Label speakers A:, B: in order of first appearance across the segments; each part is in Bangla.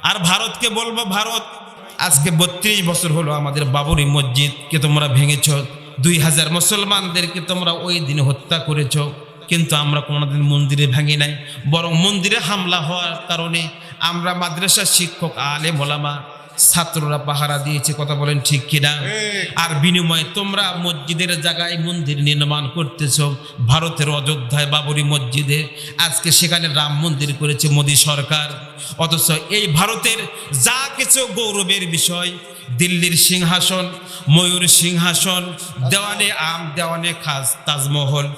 A: আর ভারতকে বলবো, ভারত আজকে 32 বছর হলো আমাদের বাবরি মসজিদকে তোমরা ভেঙেছ, 2000 মুসলমানদেরকে তোমরা ওই দিন হত্যা করেছ, কিন্তু আমরা কোনোদিন মন্দিরে ভাঙি নাই, বরং মন্দিরে হামলা হওয়ার কারণে আমরা মাদ্রাসার শিক্ষক, আলেম ওলামা, ছাত্ররা পাহারা দিয়েছে। কথা বলেন ঠিক কিনা? আর বিনিময়ে তোমরা মসজিদের জায়গায় মন্দির নির্মাণ করতেছ, ভারতের অযোধ্যায় বাবরি মসজিদে, আজকে সেখানে রাম মন্দির করেছে মোদী সরকার। অথচ এই ভারতের যা কিছু গৌরবের বিষয়, দিল্লির সিংহাসন, ময়ূর সিংহাসন, দেওয়ানে আম, দেওয়ানে খাস, তাজমহল,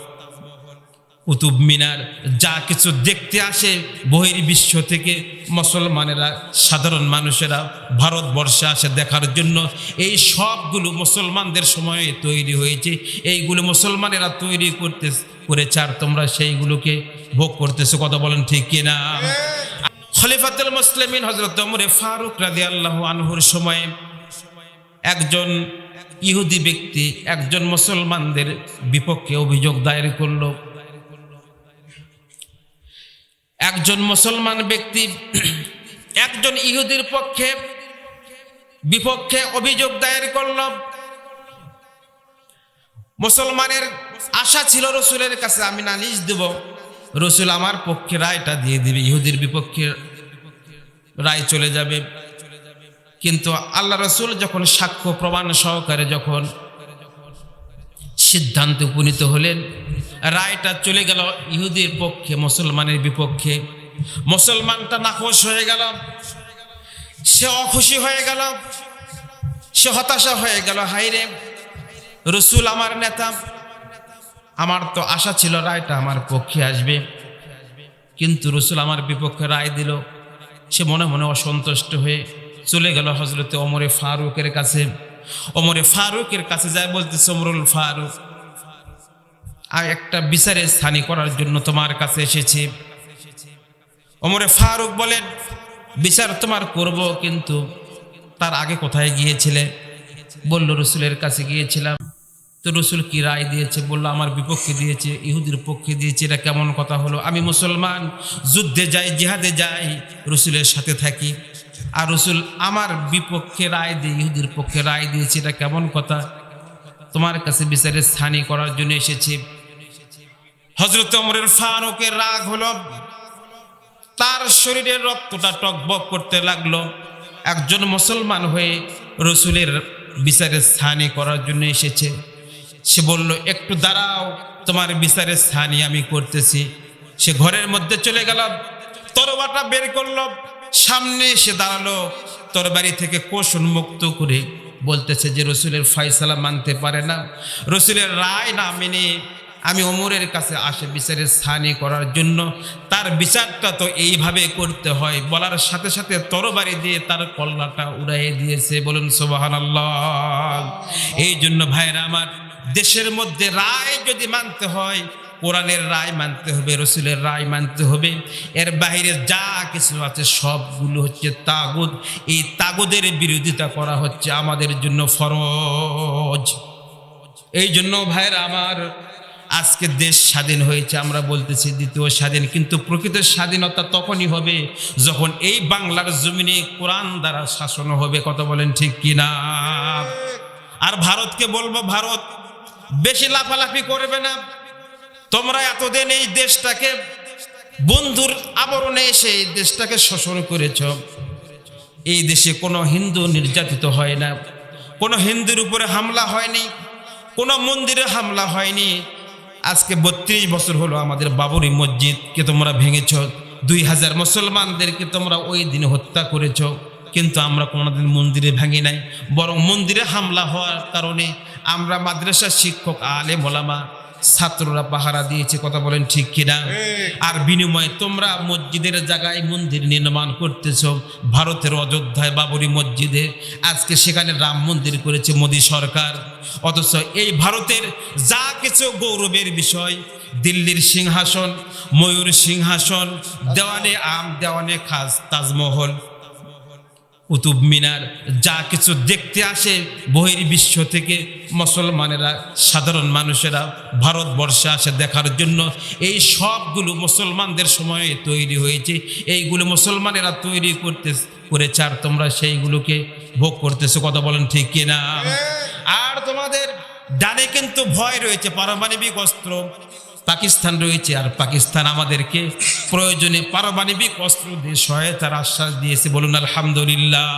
A: কুতুব মিনার, যা কিছু দেখতে আসে বহির্বিশ্ব থেকে মুসলমানেরা, সাধারণ মানুষেরা ভারতবর্ষে আসে দেখার জন্য, এই সবগুলো মুসলমানদের সময়ে তৈরি হয়েছে, এইগুলো মুসলমানেরা তৈরি করেছে, আর তোমরা সেইগুলোকে ভোগ করতেছো। কথা বলেন ঠিক কিনা? খলিফাতুল মুসলিমিন হযরত ওমর ফারুক রাদিয়াল্লাহু আনহুর সময়ে একজন ইহুদি ব্যক্তি একজন মুসলমানদের বিপক্ষে অভিযোগ দায়ের করলো। একজন মুসলমান ব্যক্তি একজন ইহুদির বিপক্ষে অভিযোগ দায়ের করল। মুসলমানের আশা ছিল রসুলের কাছে, আমি নালিশ দেব, রসুল আমার পক্ষে রায়টা দিয়ে দিবে, ইহুদির বিপক্ষে রায় চলে যাবে। কিন্তু আল্লাহ রসুল যখন সাক্ষ্য প্রমাণ সহকারে যখন সিদ্ধান্তে উপনীত হলেন, রায়টা চলে গেল ইহুদির পক্ষে, মুসলমানের বিপক্ষে। মুসলমানটা নাখোশ হয়ে গেল, সে অখুশি হয়ে গেল, সে হতাশা হয়ে গেল। হায়রে, রসুল আমার নেতা, আমার তো আশা ছিল রায়টা আমার পক্ষে আসবে, কিন্তু রসুল আমার বিপক্ষে রায় দিল। সে মনে মনে অসন্তুষ্ট হয়ে চলে গেল হযরতে ওমরে ফারুকের কাছে। ওমরে ফারুকের কাছে যায় বলতেছে, ওমরুল ফারুক, আর একটা বিচারের স্থানী করার জন্য তোমার কাছে এসেছি। ওমরে ফারুক বলেন, বিচার তোমার করব, কিন্তু তার আগে কোথায় গিয়েছিলে? বলল, রসুলের কাছে গিয়েছিলাম। তো রসুল কি রায় দিয়েছে? বলল, আমার বিপক্ষে দিয়েছে, ইহুদির পক্ষে দিয়েছে। এটা কেমন কথা হলো? আমি মুসলমান, যুদ্ধে যাই, জিহাদে যাই, রসুলের সাথে থাকি, আর রসুল আমার বিপক্ষে রায় দিয়ে ইহুদির পক্ষে রায় দিয়েছে, এটা কেমন কথা? তোমার কাছে বিচারের স্থানী করার জন্য এসেছি। হযরত ওমর ফারুকের রাগ হলো, তার শরীরের রক্তটা টকবক করতে লাগলো। একজন মুসলমান হয়ে রসুলের বিচারের স্থানী করার জন্য এসেছে। সে বলল, একটু দাঁড়াও, তোমার বিচারের স্থানী আমি করতেছি। সে ঘরের মধ্যে চলে গেল, তরবারটা বের করলো, সামনে এসে দাঁড়ালো, তরবারি থেকে কোষ উন্মুক্ত করে বলতেছে যে রসুলের ফয়সালা মানতে পারে না, রসুলের রায় না মেনে আমি ওমরের কাছে আসে বিচারের স্থানী করার জন্য। তার বিচারটা তো এইভাবে করতে হয়। বলার সাথে সাথে তরবারি দিয়ে তার কল্লাটা উড়াইয়ে দিয়েছে। বলুন সুবহানাল্লাহ। এই জন্য ভাইরা আমার, দেশের মধ্যে রায় যদি মানতে হয়, কোরআনের রায় মানতে হবে, রসুলের রায় মানতে হবে। এর বাইরে যা কিছু আছে সবগুলো হচ্ছে তাগুত। এই তাগুদের বিরোধিতা করা হচ্ছে আমাদের জন্য ফরজ। এই জন্য ভাইরা আমার, আজকে দেশ স্বাধীন হয়েছে, আমরা বলতেছি দ্বিতীয় স্বাধীন, কিন্তু প্রকৃত স্বাধীনতা তখনই হবে যখন এই বাংলার জমিনে কোরআন দ্বারা শাসন হবে। কথা বলেন ঠিক কিনা? আর ভারতকে বলবো, ভারত বেশি লাফালাফি করবে না। তোমরা এতদিন এই দেশটাকে বন্ধুর আবরণে এসে এই দেশটাকে শোষণ করেছ। এই দেশে কোনো হিন্দু নির্যাতিত হয় না, কোনো হিন্দুর উপরে হামলা হয়নি, কোনো মন্দিরে হামলা হয়নি। আজকে 32 বছর হলো আমাদের বাবরি মসজিদকে তোমরা ভেঙেছ, 2000 মুসলমানদেরকে তোমরা ওই দিন হত্যা করেছ, কিন্তু আমরা কোনোদিন মন্দিরে ভাঙি নাই, বরং মন্দিরে হামলা হওয়ার কারণে আমরা মাদ্রাসার শিক্ষক, আলেম ওলামা, ছাত্ররা পাহারা দিয়েছে। কথা বলেন ঠিক কিনা? আর বিনিময়ে তোমরা মসজিদের জায়গায় মন্দির নির্মাণ করতেছ, ভারতের অযোধ্যায় বাবরি মসজিদে, আজকে সেখানে রাম মন্দির করেছে মোদী সরকার। অথচ এই ভারতের যা কিছু গৌরবের বিষয়, দিল্লির সিংহাসন, ময়ূর সিংহাসন, দেওয়ানে আম, দেওয়ানে খাস, তাজমহল, কুতুব মিনার, যা কিছু দেখতে আসে বহির্বিশ্ব থেকে মুসলমানেরা, সাধারণ মানুষেরা ভারতবর্ষে আসে দেখার জন্য, এই সবগুলো মুসলমানদের সময়ে তৈরি হয়েছে, এইগুলো মুসলমানেরা তৈরি করেছে আর তোমরা সেইগুলোকে ভোগ করতেছো, কথা বলেন ঠিক কিনা? আর তোমাদের ডানে কিন্তু ভয় রয়েছে, পারমাণবিক অস্ত্র পাকিস্তান রয়েছে, আর পাকিস্তান আমাদেরকে প্রয়োজনে পারমাণবিক অস্ত্র দিয়ে সহায়তার আশ্বাস দিয়েছে। বলুন আলহামদুলিল্লাহ।